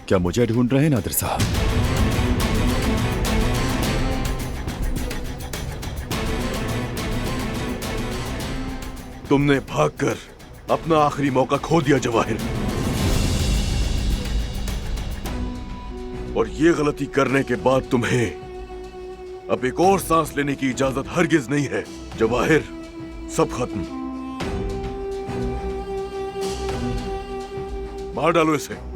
क्या मुझे ढूंढ रहे हैं नादिर साहब? तुमने भागकर अपना आखिरी मौका खो दिया जवाहिर, और ये गलती करने के बाद तुम्हें अब एक और सांस लेने की इजाजत हरगिज नहीं है। जवाहिर, सब खत्म। मार डालो इसे।